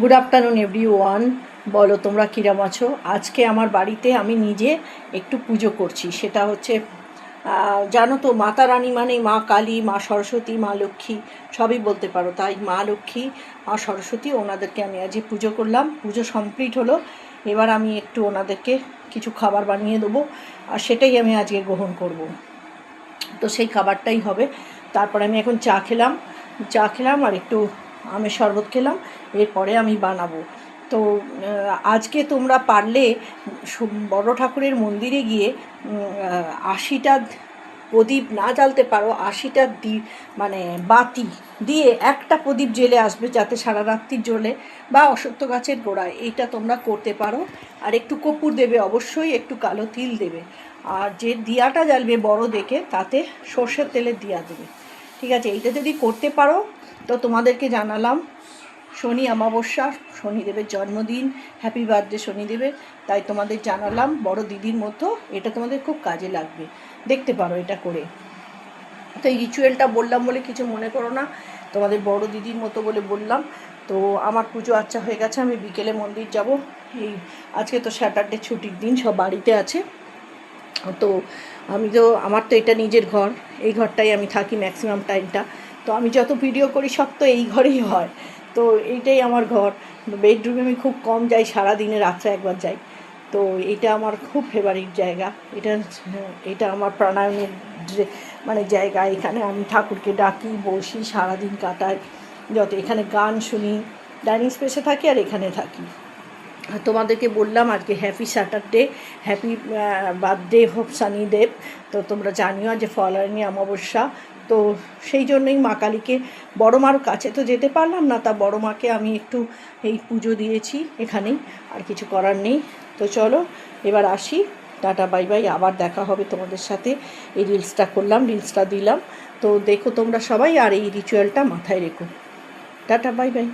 Good afternoon everyone. বলো তোমরা কিরম আছো? আজকে আমার বাড়িতে আমি নিজে একটু পুজো করছি। সেটা হচ্ছে জানো তো, মাতা রানী মানে মা কালী, মা সরস্বতী, মা লক্ষ্মী সবই বলতে পারো। তাই মা লক্ষ্মী, মা সরস্বতী ওনাদেরকে আমি আজকে পুজো করলাম। পুজো কমপ্লিট হলো। এবার আমি একটু ওনাদেরকে কিছু খাবার বানিয়ে দেবো, আর সেটাই আমি আজকে গ্রহণ করব। তো সেই খাবারটাই হবে। তারপরে আমি এখন চা খেলাম আর একটু আমের শরবত খেলাম। এরপরে আমি বানাবো। তো আজকে তোমরা পারলে বড় ঠাকুরের মন্দিরে গিয়ে ৮০টা প্রদীপ না জ্বালতে পারো, ৮০টা মানে বাতি দিয়ে একটা প্রদীপ জ্বেলে আসবে, যাতে সারা রাত্রি জ্বলে, বা অশ্বত্থ গাছের গোড়ায় এইটা তোমরা করতে পারো। আর একটু কর্পূর দেবে, অবশ্যই একটু কালো তিল দেবে। আর যে দিয়াটা জ্বালবে বড় দেখে, তাতে সর্ষের তেলের দিয়া দেবে। ঠিক আছে, এইটা যদি করতে পারো তো তোমাদেরকে জানালাম শনি অমাবস্যা, শনিদেবের জন্মদিন, হ্যাপি বার্থডে শনিদেবের। তাই তোমাদের জানালাম বড় দিদির মতো, এটা তোমাদের খুব কাজে লাগবে, দেখতে পারো এটা করে। তো এই রিচুয়ালটা বললাম বলে কিছু মনে করো না, তোমাদের বড় দিদির মতো বলে বললাম। তো আমার পুজো আচ্ছা হয়ে গেছে, আমি বিকেলে মন্দির যাব। এই আজকে তো স্যাটারডে ছুটির দিন, সব বাড়িতে আছে। তো আমার তো এটা নিজের ঘর, এই ঘরটাই আমি থাকি ম্যাক্সিমাম টাইমটা। তো আমি যত ভিডিও করি সব তো এই ঘরেই হয়। তো এইটাই আমার ঘর। বেডরুমে আমি খুব কম যাই, সারাদিনে রাত্রে একবার যাই। তো এটা আমার খুব ফেভারিট জায়গা। এটা আমার প্রাণায়ামের মানে জায়গা। এখানে আমি ঠাকুরকে ডাকি, বসি, সারাদিন কাটাই। এখানে গান শুনি, ডাইনিং স্পেসে থাকি আর এখানে থাকি। তোমাদেরকে বললাম আজকে happy Saturday, happy birthday hope Shanidev. তো তোমরা জানিও যে ফলানি অমাবস্যা। তো সেই জন্যই মা কালীকে, বড় মার কাছে তো যেতে পারলাম না, তা বড় মাকে আমি একটু এই পুজো দিয়েছি এখানেই, আর কিছু করার নেই। তো চলো এবার আসি, টাটা বাই বাই, আবার দেখা হবে তোমাদের সাথে। এই রিলসটা করলাম, রিলসটা দিলাম। তো দেখো তোমরা সবাই, আর এই রিচুয়ালটা মাথায় রেখো। Tata bye bye.